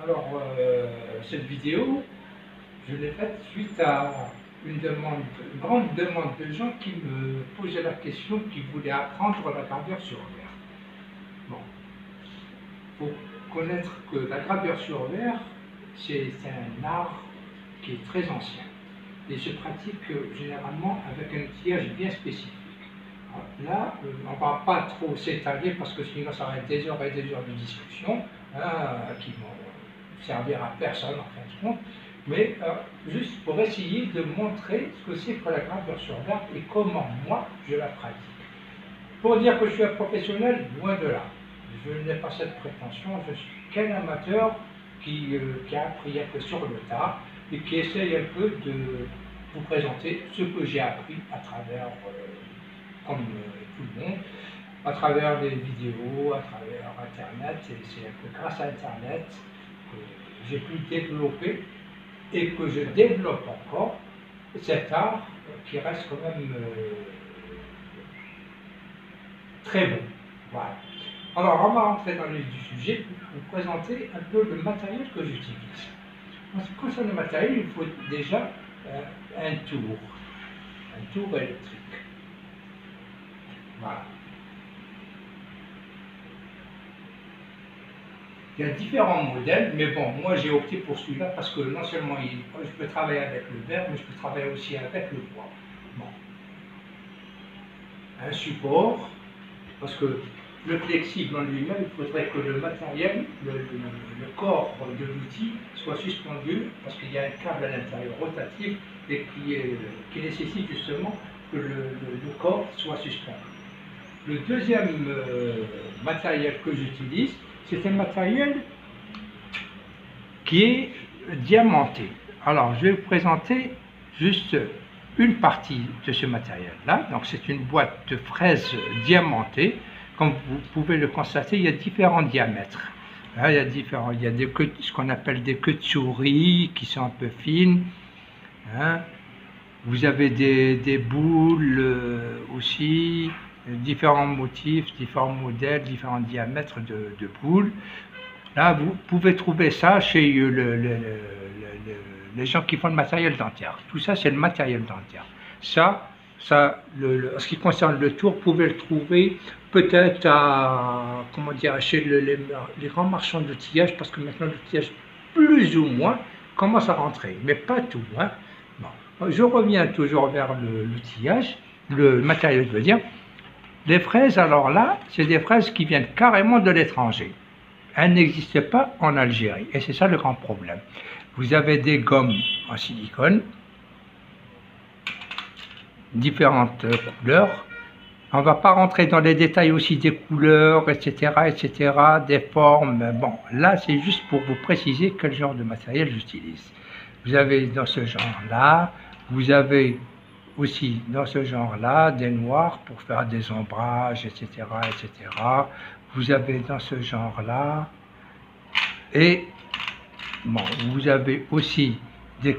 Alors, cette vidéo, je l'ai faite suite à une grande demande de gens qui me posaient la question, qui voulaient apprendre la gravure sur verre. Bon, il faut connaître que la gravure sur verre, c'est un art qui est très ancien et se pratique généralement avec un outillage bien spécifique. Là, on ne va pas trop s'étaler parce que sinon ça va être des heures et des heures de discussion qui vont servir à personne en fin de compte, mais juste pour essayer de montrer ce que c'est que la gravure sur verre et comment moi je la pratique. Pour dire que je suis un professionnel, loin de là. Je n'ai pas cette prétention, je suis qu'un amateur qui a appris un peu sur le tas et qui essaye un peu de vous présenter ce que j'ai appris à travers, comme tout le monde, à travers les vidéos, à travers Internet. Et c'est un peu grâce à Internet que j'ai pu développer et que je développe encore cet art qui reste quand même très bon. Voilà. Alors, on va rentrer dans le vif du sujet pour vous présenter un peu le matériel que j'utilise. En ce qui concerne le matériel, il faut déjà un tour électrique. Voilà. Il y a différents modèles, mais bon, moi j'ai opté pour celui-là parce que non seulement je peux travailler avec le verre, mais je peux travailler aussi avec le bois. Bon. Un support, parce que le flexible en lui-même, il faudrait que le matériel, le corps de l'outil soit suspendu, parce qu'il y a un câble à l'intérieur rotatif et qui nécessite justement que le corps soit suspendu. Le deuxième matériel que j'utilise, c'est un matériel qui est diamanté. Alors, je vais vous présenter juste une partie de ce matériel-là. Donc, c'est une boîte de fraises diamantées. Comme vous pouvez le constater, il y a différents diamètres. Là, il y a ce qu'on appelle des queues de souris qui sont un peu fines. Hein. Vous avez des boules aussi, différents motifs, différents modèles, différents diamètres de boules. Là, vous pouvez trouver ça chez les gens qui font le matériel dentaire. Tout ça, c'est le matériel dentaire. En ce qui concerne le tour, vous pouvez le trouver peut-être chez les grands marchands d'outillage, parce que maintenant l'outillage, plus ou moins, commence à rentrer, mais pas tout. Hein. Bon. Je reviens toujours vers l'outillage, le matériel, je veux dire. Les fraises, alors là, c'est des fraises qui viennent carrément de l'étranger. Elles n'existent pas en Algérie, et c'est ça le grand problème. Vous avez des gommes en silicone, différentes couleurs. On ne va pas rentrer dans les détails aussi des couleurs, etc., des formes. Bon, là, c'est juste pour vous préciser quel genre de matériel j'utilise. Vous avez dans ce genre-là, vous avez aussi dans ce genre-là des noirs pour faire des ombrages, etc., etc. Vous avez dans ce genre-là, et bon, vous avez aussi des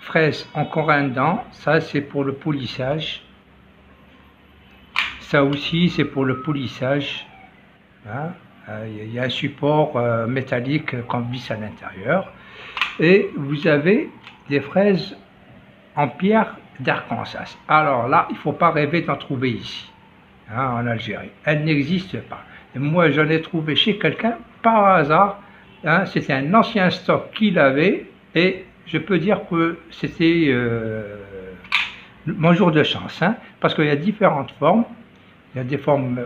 fraises en corindon, ça c'est pour le polissage. Ça aussi c'est pour le polissage. Hein. Il y a un support métallique qu'on visse à l'intérieur. Et vous avez des fraises en pierre d'Arkansas. Alors là, il ne faut pas rêver d'en trouver ici, hein, en Algérie. Elles n'existent pas. Et moi, j'en ai trouvé chez quelqu'un par hasard. Hein, c'était un ancien stock qu'il avait et je peux dire que c'était mon jour de chance. Hein, parce qu'il y a différentes formes. Il y a des formes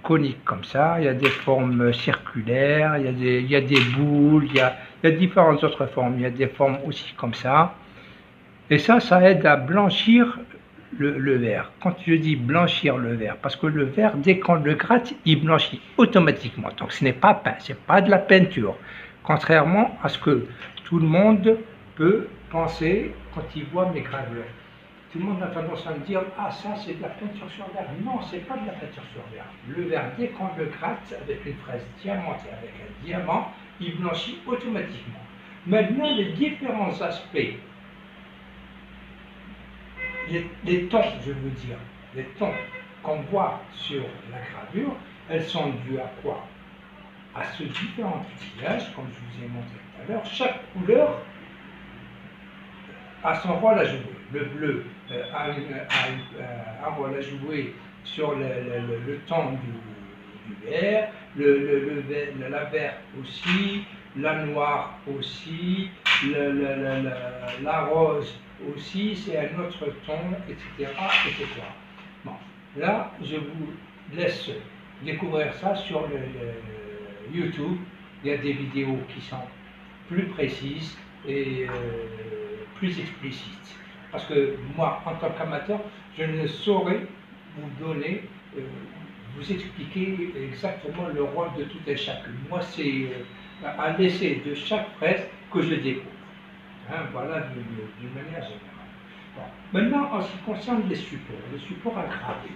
coniques comme ça, il y a des formes circulaires, il y a des boules, il y a différentes autres formes. Il y a des formes aussi comme ça. Et ça aide à blanchir le verre. Quand je dis blanchir le verre, parce que le verre, dès qu'on le gratte, il blanchit automatiquement. Donc ce n'est pas peint, ce n'est pas de la peinture. Contrairement à ce que tout le monde peut penser quand il voit mes gravures. Tout le monde a tendance à me dire « Ah, ça c'est de la peinture sur verre ». Non, ce n'est pas de la peinture sur verre. Le verre, dès qu'on le gratte avec une fraise diamantée, avec un diamant, il blanchit automatiquement. Maintenant, les différents aspects, les tons, je veux dire, les tons qu'on voit sur la gravure, elles sont dues à quoi? à ce différent outillage, comme je vous ai montré tout à l'heure. Chaque couleur a son rôle à jouer. Le bleu a un rôle à jouer sur le ton du vert, la verte aussi, la noire aussi, la rose aussi, c'est un autre ton, etc., etc. Bon, là, je vous laisse découvrir ça sur le YouTube. Il y a des vidéos qui sont plus précises et plus explicites. Parce que moi, en tant qu'amateur, je ne saurais vous donner, vous expliquer exactement le rôle de tout et chacun. Moi, c'est à l'essai de chaque fraise que je découvre. Hein, voilà d'une manière générale. Bon. Maintenant, en ce qui concerne les supports aggravés.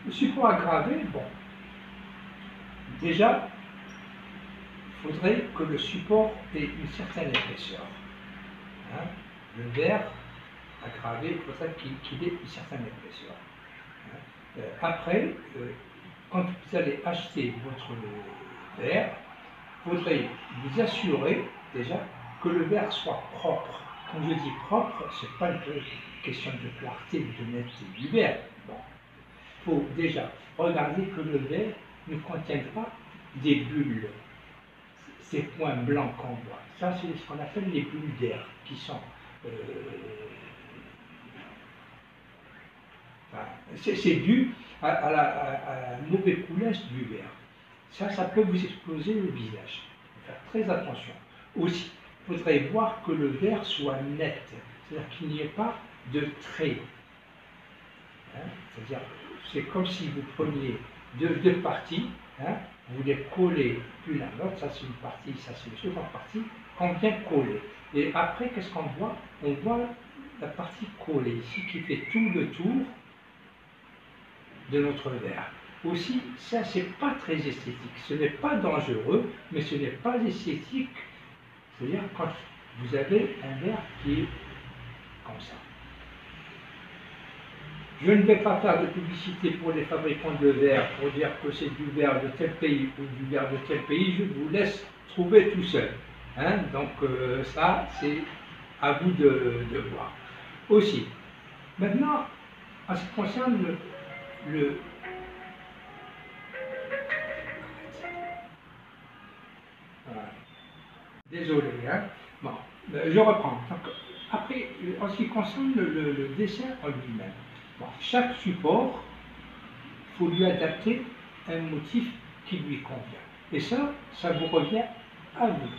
Le support aggravé, bon, déjà, il faudrait que le support ait une certaine épaisseur. Hein, le verre aggravé, il faudrait qu'il ait une certaine épaisseur. Hein. Après, quand vous allez acheter votre verre, il faudrait vous assurer déjà que le verre soit propre. Quand je dis propre, ce n'est pas une question de clarté, de netteté du verre. Bon. Il faut déjà regarder que le verre ne contienne pas des bulles, ces points blancs qu'on voit. Ça, c'est ce qu'on appelle les bulles d'air, qui sont... c'est dû à la mauvais coulage du verre. Ça peut vous exploser le visage. Il faut faire très attention. Aussi, il faudrait voir que le verre soit net, c'est-à-dire qu'il n'y ait pas de traits. Hein, c'est-à-dire, c'est comme si vous preniez deux parties, hein, vous les collez l'une à l'autre, ça c'est une partie, ça c'est une seconde partie, qu'on vient coller. Et après, qu'est-ce qu'on voit? On voit la partie collée ici qui fait tout le tour de notre verre. Aussi, ça c'est pas très esthétique, ce n'est pas dangereux, mais ce n'est pas esthétique. C'est-à-dire quand vous avez un verre qui est comme ça. Je ne vais pas faire de publicité pour les fabricants de verre pour dire que c'est du verre de tel pays ou du verre de tel pays, je vous laisse trouver tout seul. Hein? Donc ça, c'est à vous de voir. Aussi, maintenant, en ce qui concerne le désolé, hein. Bon, je reprends. Donc, après, en ce qui concerne le dessin en lui-même, bon, chaque support, il faut lui adapter un motif qui lui convient. Et ça vous revient à vous.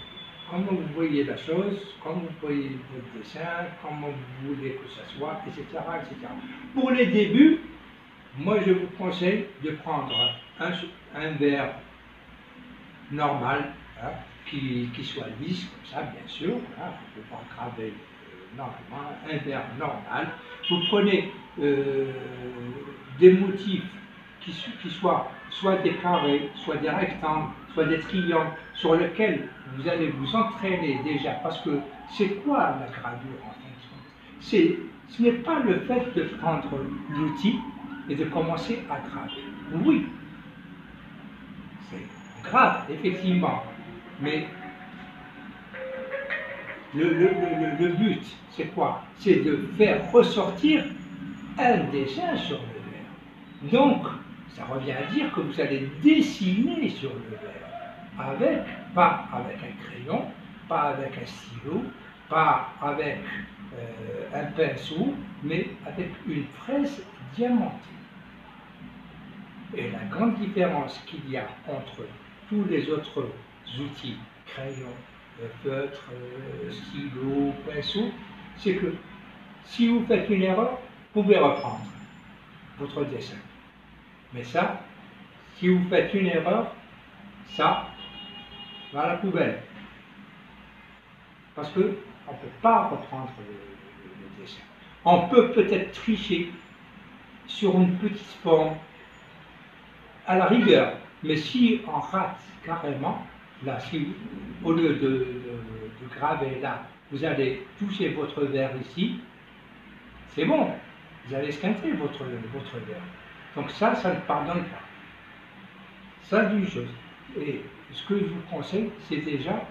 Comment vous voyez la chose, comment vous voyez votre dessin, comment vous voulez que ça soit, etc., etc. Pour les débuts, moi je vous conseille de prendre un verre normal, hein, qui soit lisse, comme ça, bien sûr, hein, vous ne pouvez pas graver normalement, un verre normal. Vous prenez des motifs qui soient soit des carrés, soit des rectangles, soit des triangles, sur lesquels vous allez vous entraîner déjà, parce que c'est quoi la gravure en fait? Ce n'est pas le fait de prendre l'outil et de commencer à graver. Oui, c'est grave, effectivement, mais le but, c'est quoi? C'est de faire ressortir un dessin sur le verre. Donc, ça revient à dire que vous allez dessiner sur le verre, pas avec un crayon, pas avec un stylo, pas avec un pinceau, mais avec une fraise diamantée. Et la grande différence qu'il y a entre tous les autres outils, crayon, feutre, stylo, pinceau, c'est que si vous faites une erreur, vous pouvez reprendre votre dessin. Mais ça, si vous faites une erreur, ça va à la poubelle. Parce qu'on ne peut pas reprendre le dessin. On peut peut-être tricher sur une petite forme, à la rigueur, mais si on rate carrément, là, si au lieu de graver là, vous allez toucher votre verre ici, c'est bon, vous allez esquinter votre verre. Donc ça ne pardonne pas. Ça, d'une chose. Et ce que je vous conseille, c'est déjà,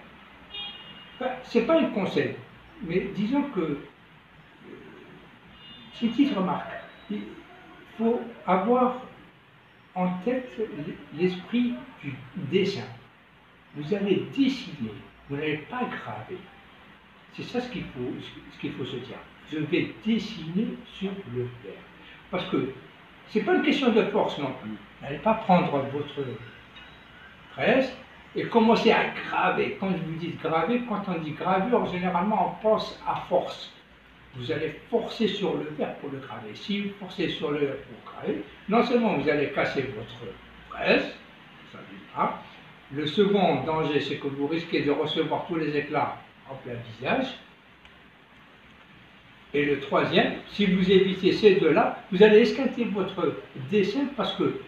c'est pas un conseil, mais disons que, c'est une petite remarque, il faut avoir en tête l'esprit du dessin. Vous allez dessiner, vous n'allez pas graver. C'est ça ce qu'il faut se dire. Je vais dessiner sur le verre. Parce que ce n'est pas une question de force non plus. N'allez pas prendre votre fraise et commencer à graver. Quand je vous dis graver, quand on dit gravure, généralement on pense à force. Vous allez forcer sur le verre pour le graver. Si vous forcez sur le verre pour graver, non seulement vous allez casser votre fraise, ça viendra. Le second danger, c'est que vous risquez de recevoir tous les éclats en plein visage. Et le troisième, si vous évitez ces deux-là, vous allez esquinter votre dessin parce que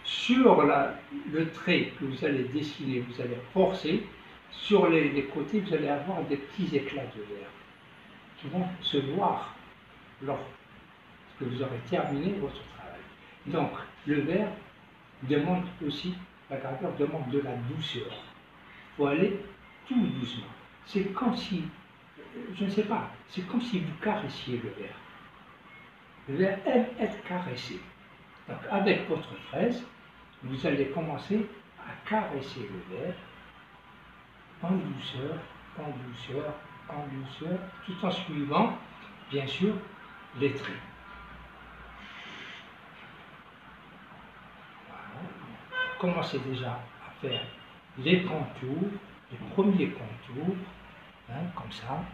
sur le trait que vous allez dessiner, vous allez forcer, sur les côtés, vous allez avoir des petits éclats de verre qui vont se voir lorsque vous aurez terminé votre travail. Donc, le verre demande aussi, la gravure demande de la douceur. Il faut aller tout doucement. C'est comme si, je ne sais pas, c'est comme si vous caressiez le verre. Le verre aime être caressé. Donc, avec votre fraise, vous allez commencer à caresser le verre en douceur, en douceur, en douceur, tout en suivant, bien sûr, les traits. Voilà. Commencez déjà à faire les contours, les premiers contours, comme ça.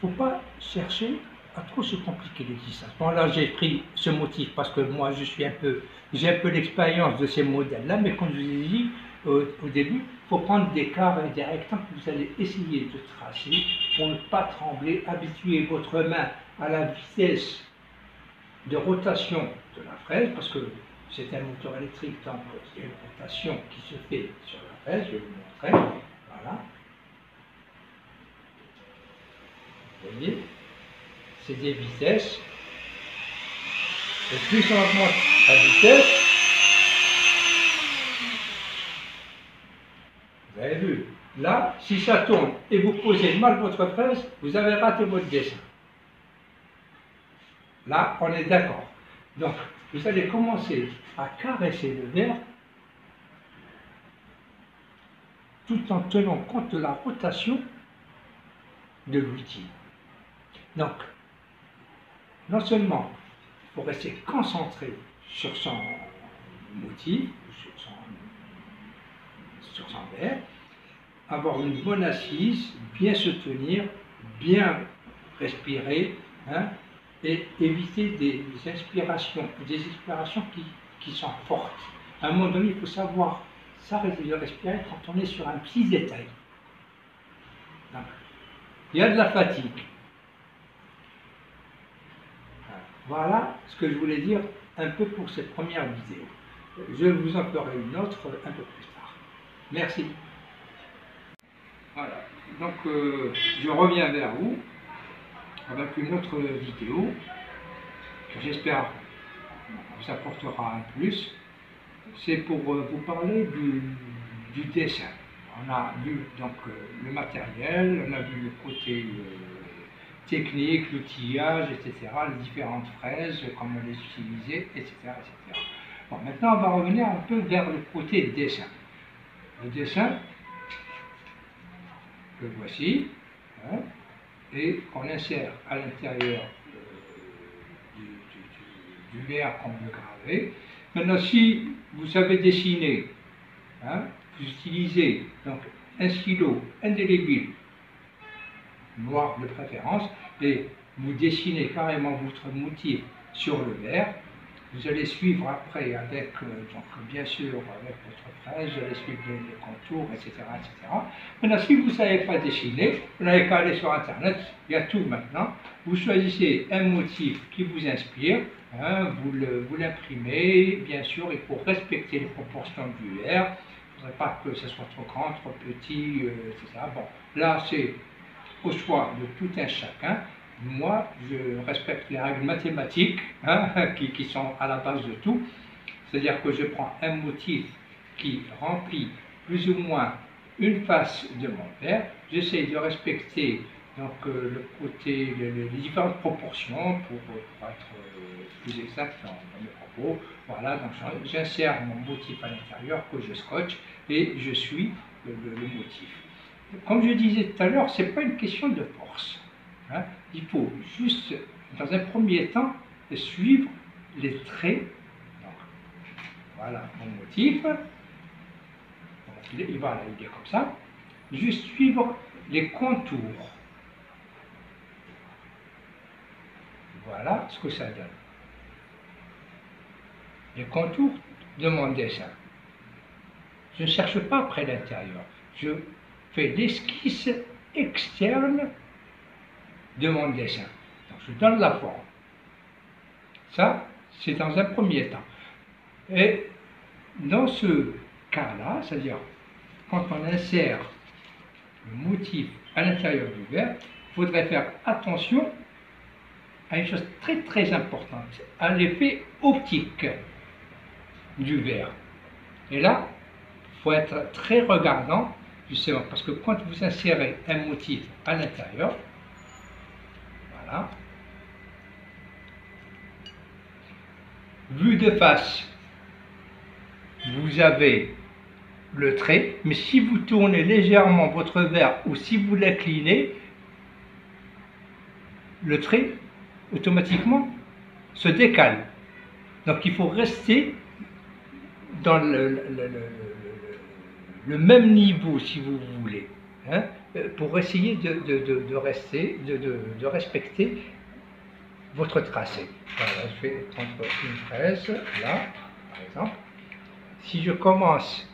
Il ne faut pas chercher à trop se compliquer l'existence. Bon, là, j'ai pris ce motif parce que moi, j'ai un peu l'expérience de ces modèles-là, mais comme je vous ai dit au début, il faut prendre des carrés et des rectangles que vous allez essayer de tracer pour ne pas trembler, habituer votre main à la vitesse de rotation de la fraise, parce que c'est un moteur électrique, donc il y a une rotation qui se fait sur la fraise, je vais vous montrer, voilà. Vous voyez, c'est des vitesses, et plus on augmente la vitesse, vous avez vu, là, si ça tourne et vous posez mal votre fraise, vous avez raté votre dessin. Là, on est d'accord. Donc, vous allez commencer à caresser le verre tout en tenant compte de la rotation de l'outil. Donc, non seulement il faut rester concentré sur son motif, sur son verre, avoir une bonne assise, bien se tenir, bien respirer, et éviter des expirations qui sont fortes. À un moment donné, il faut savoir s'arrêter de respirer quand on est sur un petit détail. Donc, il y a de la fatigue. Voilà ce que je voulais dire un peu pour cette première vidéo. Je vous en ferai une autre un peu plus tard. Merci. Voilà, donc je reviens vers vous avec une autre vidéo que j'espère vous apportera un plus. C'est pour vous parler du dessin. On a vu donc le matériel, on a vu le côté technique, l'outillage, etc., les différentes fraises, comment les utiliser, etc., etc. Bon, maintenant on va revenir un peu vers le côté dessin. Le dessin, le voici, et on insère à l'intérieur du verre qu'on veut graver. Maintenant, si vous savez dessiner, vous utilisez donc un stylo indélébile, noir de préférence, et vous dessinez carrément votre motif sur le verre. Vous allez suivre après avec, donc bien sûr, avec votre fraise, vous allez suivre les contours, etc., etc. Maintenant, si vous ne savez pas dessiner, vous n'avez qu'à aller sur Internet, il y a tout maintenant. Vous choisissez un motif qui vous inspire, vous l'imprimez, bien sûr, il faut respecter les proportions du verre. Il ne faudrait pas que ce soit trop grand, trop petit, etc. Bon, là, c'est au choix de tout un chacun. Moi, je respecte les règles mathématiques qui sont à la base de tout. C'est-à-dire que je prends un motif qui remplit plus ou moins une face de mon verre, j'essaie de respecter donc, le côté, les différentes proportions pour être plus exact dans mes propos. Voilà, donc j'insère mon motif à l'intérieur que je scotche et je suis le motif. Comme je disais tout à l'heure, ce n'est pas une question de force. Hein. Il faut juste, dans un premier temps, suivre les traits. Donc, voilà mon motif. Il est comme ça. Juste suivre les contours. Voilà ce que ça donne. Les contours de mon dessin. Je ne cherche pas après l'intérieur. Je fais l'esquisse externe de mon dessin. Donc je donne la forme. Ça, c'est dans un premier temps. Et dans ce cas-là, c'est-à-dire quand on insère le motif à l'intérieur du verre, il faudrait faire attention à une chose très très importante, à l'effet optique du verre. Et là, il faut être très regardant, justement, parce que quand vous insérez un motif à l'intérieur, voilà, vu de face, vous avez le trait, mais si vous tournez légèrement votre verre ou si vous l'inclinez, le trait automatiquement se décale. Donc il faut rester dans le même niveau si vous voulez, hein, pour essayer de respecter votre tracé. Voilà, je vais prendre une fraise là, par exemple. Si je commence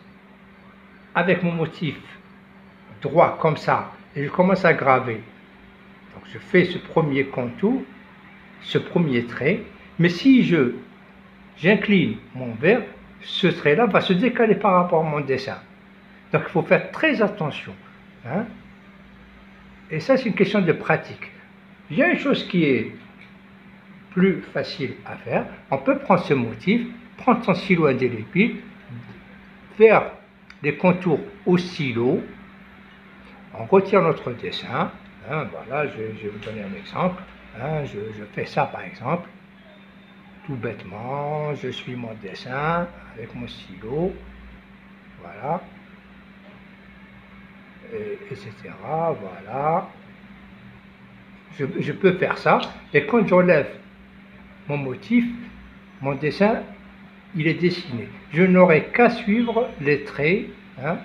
avec mon motif droit comme ça et je commence à graver, donc je fais ce premier contour, ce premier trait, mais si j'incline mon verre, ce trait-là va se décaler par rapport à mon dessin. Donc il faut faire très attention. Hein? Et ça, c'est une question de pratique. Il y a une chose qui est plus facile à faire. On peut prendre ce motif, prendre son stylo indélébile, faire des contours au stylo, on retire notre dessin. Hein, voilà, je vais vous donner un exemple. Hein, je fais ça par exemple, tout bêtement, je suis mon dessin avec mon stylo, voilà, etc. Voilà. Je peux faire ça, et quand j'enlève mon motif, mon dessin, il est dessiné. Je n'aurai qu'à suivre les traits, hein,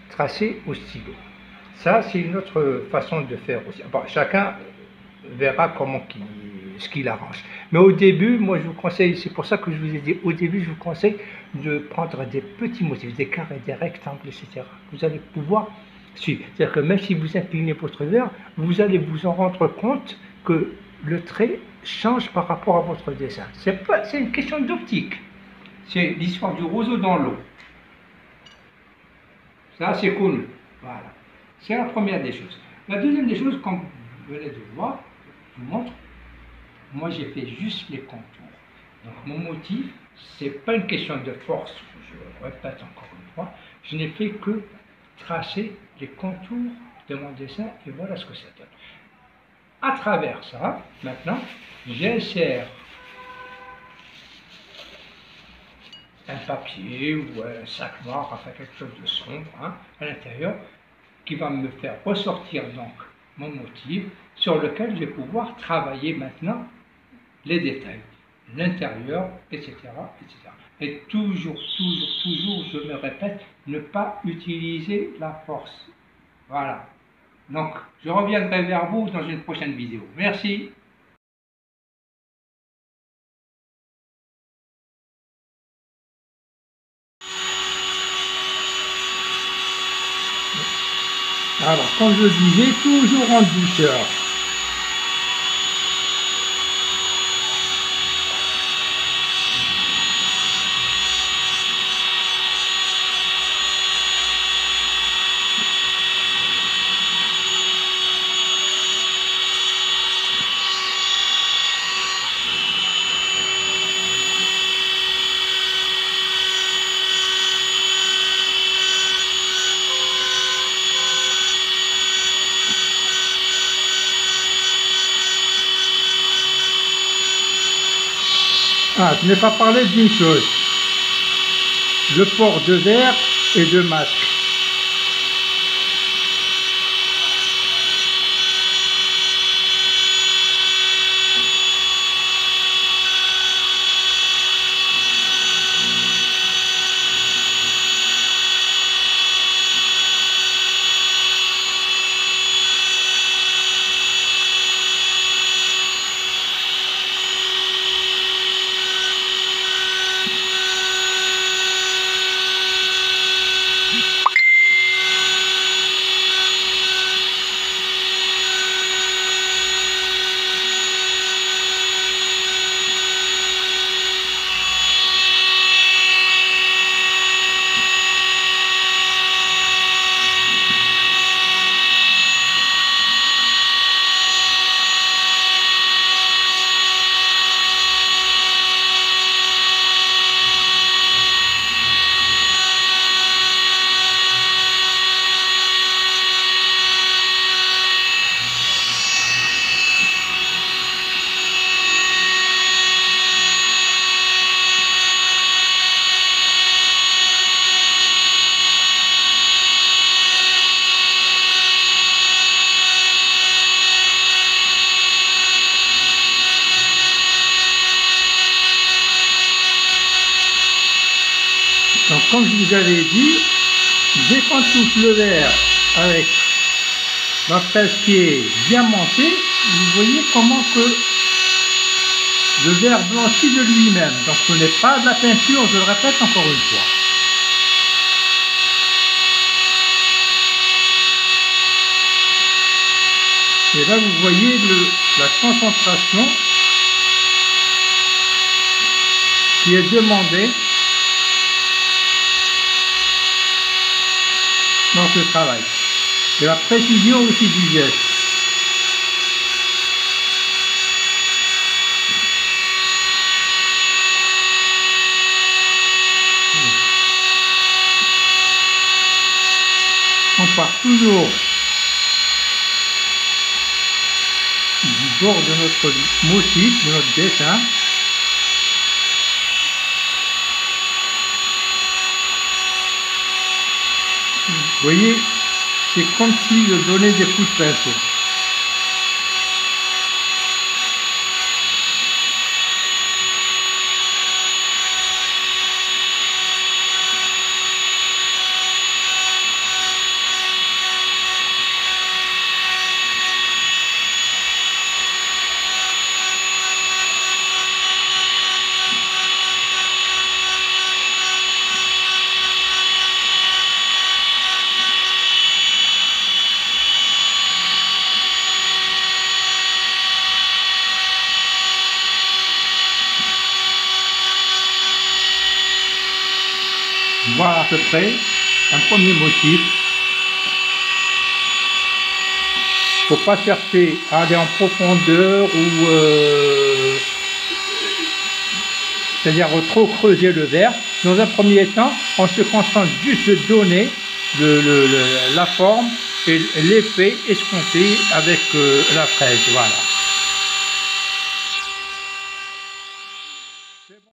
tracés au stylo. Ça, c'est une autre façon de faire aussi. Bon, chacun verra ce qu'il arrange. Mais au début, moi je vous conseille, c'est pour ça que je vous ai dit, au début, je vous conseille de prendre des petits motifs, des carrés, des rectangles, etc. Vous allez pouvoir suivre. C'est-à-dire que même si vous inclinez votre verre, vous allez vous en rendre compte que le trait change par rapport à votre dessin. C'est une question d'optique. C'est l'histoire du roseau dans l'eau. Ça, c'est connu. Voilà. C'est la première des choses. La deuxième des choses, comme vous venez de voir, je vous montre, moi j'ai fait juste les contours. Donc mon motif, c'est pas une question de force, je répète encore une fois, je n'ai fait que tracer les contours de mon dessin et voilà ce que ça donne. À travers ça, maintenant, j'insère un papier ou un sac noir, enfin quelque chose de sombre, hein, à l'intérieur, qui va me faire ressortir donc mon motif sur lequel je vais pouvoir travailler maintenant les détails, l'intérieur, etc., etc. Et toujours, je me répète, ne pas utiliser la force. Voilà. Donc, je reviendrai vers vous dans une prochaine vidéo. Merci. Alors, comme je disais, toujours en douceur. Ah, je n'ai pas parlé d'une chose, le port de verre et de masque. Donc comme je vous avais dit, dès qu'on touche le verre avec la fraise qui est bien montée, vous voyez comment que le verre blanchit de lui-même. Donc ce n'est pas de la peinture, je le répète encore une fois. Et là vous voyez la concentration qui est demandée dans ce travail. Et la précision aussi du geste. On part toujours du bord de notre motif, de notre dessin. Vous voyez, c'est comme si je donnais des coups de pinceau. Voilà à peu près un premier motif. Il ne faut pas chercher à aller en profondeur ou c'est-à-dire trop creuser le verre. Dans un premier temps, on se concentre juste de donner la forme et l'effet escompté avec la fraise. Voilà.